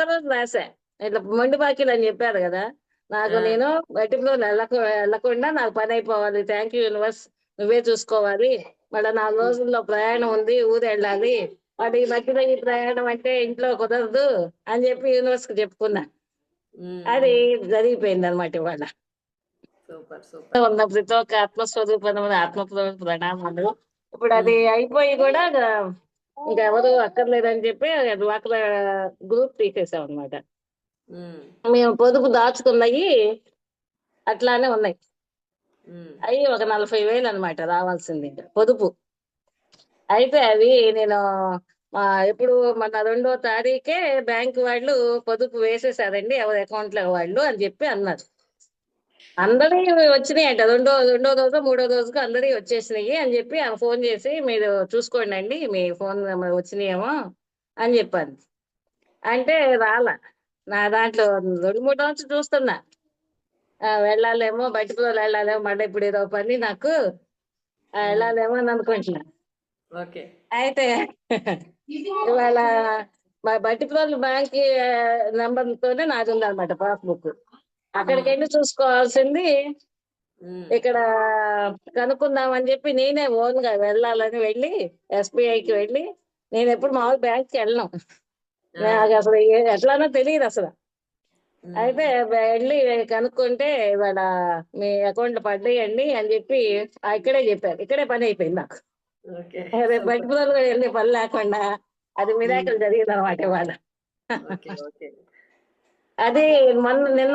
రోజు రాసా. ఇట్లా మొండి బాకీలు అని చెప్పారు కదా! నాకు ఆ! నేను బయటికి వెళ్ళకుండా నాకు పని అయిపోవాలి. Thank you universe. నువ్వే చూసుకోవాలి. మళ్ళా 4 హ్మ్. రోజుల్లో ప్రయాణం ఉంది. ఊరెళ్ళాలి. మరి ఈ మధ్యలో ఈ ప్రయాణం అంటే ఇంట్లో కుదరదు అని చెప్పి యూనివర్స్‌కి చెప్పుకున్నా. హ్మ్. అది హ్మ్. జరిగిపోయిందనమాట ఇవాళ. సూపర్. సూపర్. ఉన్న ప్రతి ఒక్క ఆత్మస్వరూపమున ప్రణామాలు. ఇప్పుడు అది హ్మ్. అయిపోయి కూడా ఇంకెవరు అక్కర్లేదని చెప్పి డ్వాక్రా గ్రూప్ తీసేసామనమాట. హ్మ్. మేము పొదుపు దాచుకున్నయి అట్లానే ఉన్నాయి. హ్మ్. అయి ఒక 40,000 అనమాట రావాల్సింది ఇంక పొదుపు. అయితే అవి నేను ఎప్పుడు మొన్న 2వ తారీఖే బ్యాంక్ వాళ్ళు పొదుపు వేసేసారండి ఎవరి అకౌంట్‌లో వాళ్ళు అని చెప్పి అన్నారు. అందరియి వచ్చినియంట. రెండో రోజో, మూడో రోజుకో అందరియి వచ్చేసినియి అని జెప్పి ఆమె ఫోను జేసి, "మీరు చూసుకోండండి. మీ ఫోన్ నెంబర్ వచ్చినియేమో" అని జెప్పాను. అంటే రాలా. నా దాంట్లో 2, 3 రోజుల నుంచి చూస్తున్నా. వెళ్ళాలేమో బయటికి మళ్ళీ ఇప్పుడేదో పని నాకు. హ్మ్. వెళ్ళాలేమో అని అనుకుంటున్నా. ఓకే. అయితే ఇవాళ బట్టిప్రోలు బ్యాంక్ నంబర్‌తోనే నాదుందనమాట పాస్‌బుక్. హ్మ్. అక్కడికెళ్ళి చూసుకోవాల్సింది హ్మ్. ఇక్కడ కనుక్కుందామని చెప్పి నేనే ఓన్‌గా వెళ్ళాలని వెళ్ళి ఎస్‌బీఐకి వెళ్ళి నేనెప్పుడు మామూలు బ్యాంక్‌కెళ్ళను. ఆ! నాకసలు ఎట్లానో తెలీదసల. హ్మ్. అయితే వెళ్ళి కనుక్కుంటే ఇవాళ మీ అకౌంట్‌లో పడ్డాయండి అని చెప్పి ఇక్కడే చెప్పారు. ఇక్కడే పనయిపోయింది నాకు. ఓకే. రేపు సూపర్. బయటికి వెళ్ళే పని లేకుండా అది హ్మ్. మిరాకిల్ జరిగిందనమాట ఇవాళ. ఓకే. ఓకే. అది నిన్న